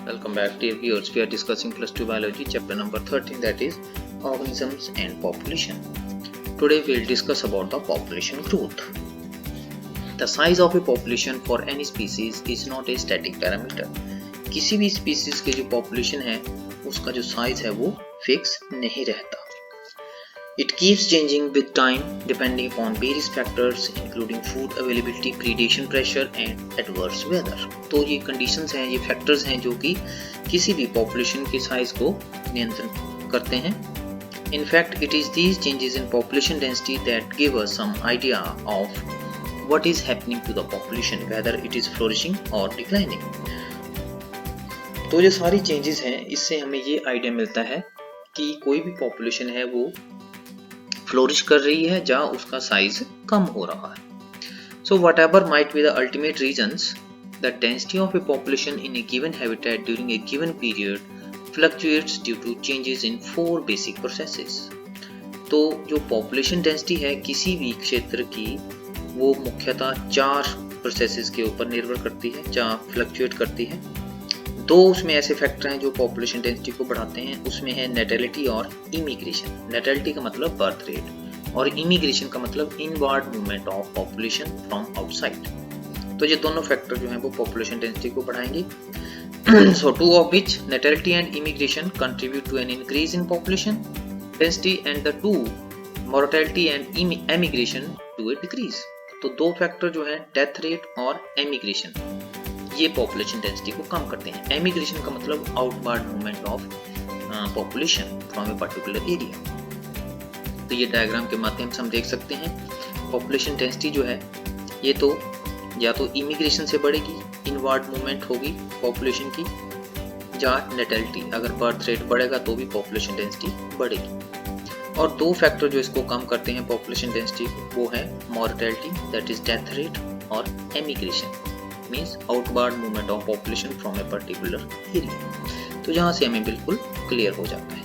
Welcome back, dear viewers. We are discussing plus 2 biology chapter number 13, that is organisms and population. Today we will discuss about the population growth. The size of a population for any species is not a static parameter. किसी भी species के जो population है उसका जो size है वो fix नहीं रहता. It keeps changing with time depending upon various factors including food availability, predation pressure and adverse weather. तो ये conditions हैं, ये factors हैं जो कि किसी भी population के size को नियंत्रण करते हैं. In fact, it is these changes in population density that give us some idea of what is happening to the population, whether it is flourishing or declining. तो जो सारी changes हैं इससे हमें ये idea मिलता है कि कोई भी population है वो फ्लोरिश कर रही है जहाँ उसका साइज कम हो रहा है. So whatever might be the ultimate reasons, the density of a population in a given habitat during a given period fluctuates due to changes in 4 basic processes. तो जो population density है किसी भी क्षेत्र की वो मुख्यतः 4 प्रोसेसेस के ऊपर निर्भर करती है जहाँ फ्लक्चुएट करती है. दो उसमें ऐसे फैक्टर हैं जो पॉपुलेशन डेंसिटी को बढ़ाते हैं, उसमें है नेटेलिटी और इमिग्रेशन. नेटेलिटी का मतलब बर्थ रेट और इमिग्रेशन का मतलब inward movement of population from outside. तो ये दोनों फैक्टर जो हैं वो पॉपुलेशन डेंसिटी को बढ़ाएंगे. So two of which natality and immigration contribute to an increase in population density and the two mortality and emigration to a decrease. तो दो फैक्टर जो है डेथ रेट और एमिग्रेशन ये पॉपुलेशन डेंसिटी को कम करते हैं. एमिग्रेशन का मतलब outward movement of population from a particular area. तो ये डायग्राम के माध्यम से हम देख सकते हैं पॉपुलेशन डेंसिटी जो है ये तो या तो इमिग्रेशन से बढ़ेगी, इनवर्ड मूवमेंट होगी पॉपुलेशन की, या नेटेलिटी अगर बर्थ रेट बढ़ेगा तो भी पॉपुलेशन डेंसिटी बढ़ेगी. और दो फैक्टर जो इसको कम करते हैं पॉपुलेशन डेंसिटी वो है mortality that is death rate और emigration means outward movement of population from a particular area. तो यहाँ से हमें बिल्कुल क्लियर हो जाता है.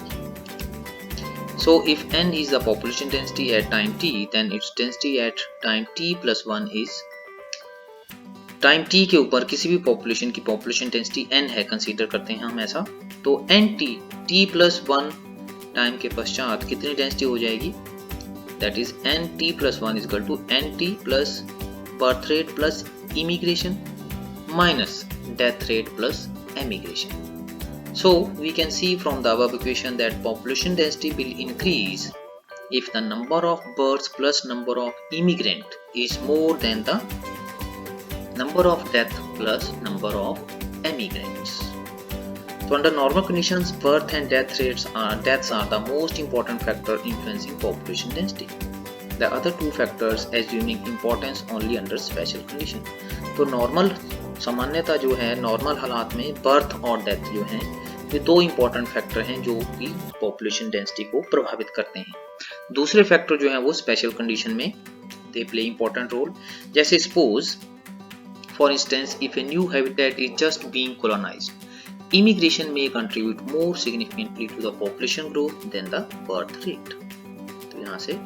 So if n is the population density at time t, then its density at time t plus 1 is time t के ऊपर किसी भी पॉपुलेशन की पॉपुलेशन डेंसिटी n है, कंसीडर करते हैं हम ऐसा. तो nt t plus 1 टाइम के पश्चात कितनी डेंसिटी हो जाएगी, that is nt plus 1 is equal to nt plus birth rate plus immigration minus death rate plus emigration. So we can see from the above equation that population density will increase if the number of births plus number of immigrant is more than the number of death plus number of emigrants. So under normal conditions, birth and deaths are the most important factor influencing population density. The other two factors assuming importance only under special condition. तो normal सामान्यता जो है normal हालात में birth और death जो हैं ये दो इंपॉर्टेंट फैक्टर हैं जो कि पॉपुलेशन डेंसिटी को प्रभावित करते हैं. दूसरे फैक्टर जो हैं वो स्पेशल कंडीशन में दे प्ले इंपॉर्टेंट रोल. जैसे suppose for instance if a new habitat is just being colonized, immigration may contribute more significantly to the population growth than the birth rate. तो यहाँ से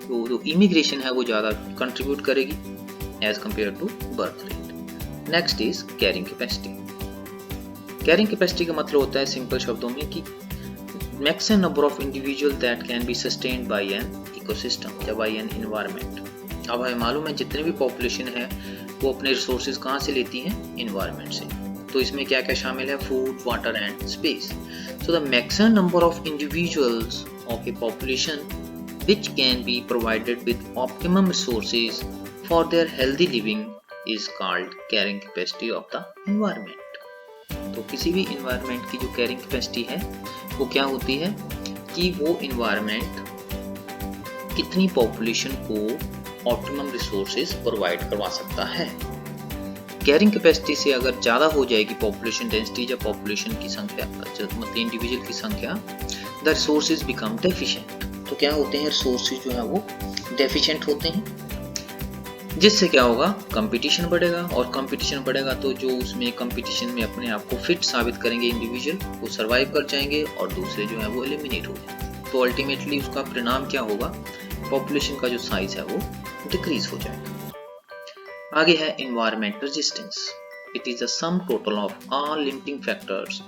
जो immigration है वो ज़्यादा contribute करेगी as compare to birth rate. Next is carrying capacity. Carrying capacity का मतलब होता है सिंपल शब्दों में कि maximum number of individual that can be sustained by an ecosystem या बाय एन एनवायरनमेंट. अब हमें मालूम है जितने भी पॉपुलेशन है वो अपने रिसोर्सेज कहाँ से लेती हैं, एनवायरनमेंट से. तो इसमें क्या क्या शामिल है, food, water and space. So the maximum number of individuals of A population which can be provided with optimum resources for their healthy living is called carrying capacity of the environment. तो किसी भी environment की जो carrying capacity है वो क्या होती है कि वो environment कितनी population को optimum resources provide करवा सकता है. carrying capacity से अगर ज़्यादा हो जाएगी population density या population की संख्या मतलब individual की संख्या, the resources become deficient. तो क्या होते हैं, रिसोर्सेज जो है वो डेफिशिएंट होते हैं, जिससे क्या होगा, कंपटीशन बढ़ेगा. और कंपटीशन बढ़ेगा तो जो उसमें कंपटीशन में अपने आप को फिट साबित करेंगे इंडिविजुअल वो सरवाइव कर जाएंगे और दूसरे जो है वो एलिमिनेट हो जाएंगे. तो अल्टीमेटली उसका परिणाम क्या होगा, पॉपुलेशन का जो साइज है वो डिक्रीज हो जाएगा. आगे है environment resistance. it is the sum total of all limiting factors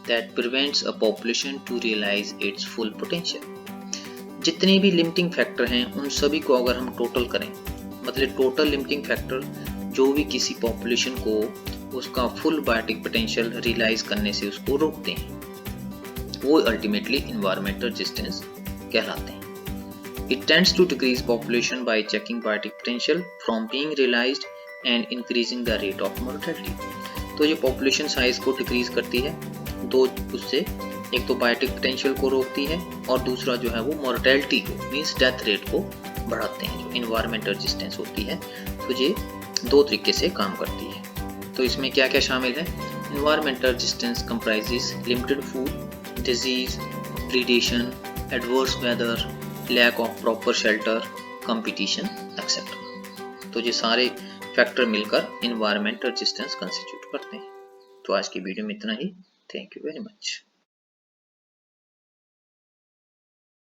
that prevents a population to realize its full potential. जितने भी लिमिटिंग फैक्टर हैं उन सभी को अगर हम टोटल करें, मतलब टोटल लिमिटिंग फैक्टर जो भी किसी पॉपुलेशन को उसका फुल बायोटिक पोटेंशियल रियलाइज करने से उसको रोकते हैं, वो अल्टीमेटली इन्वायरमेंटल रेजिस्टेंस कहलाते हैं. It tends to decrease population by checking biotic potential from being realized and increasing the rate of mortality. तो ये पॉपुलेशन साइज को डिक्रीज करती है, दो उससे एक तो बायोटिक पोटेंशियल को रोकती है और दूसरा जो है वो मोर्टेलिटी को मींस डेथ रेट को बढ़ाते हैं, जो इन्वायरमेंटल रेजिस्टेंस होती है. तो ये दो तरीके से काम करती है. तो इसमें क्या क्या शामिल है? Environmental resistance comprises limited food, disease, predation, adverse weather, lack of proper shelter, competition etcetera. तो ये सारे फैक्टर मिलकर इन्वायरमेंटल रेजिस्टेंस कंस्टिट्यूट करते हैं. तो आज की वीडियो में इतना ही. Thank you very much.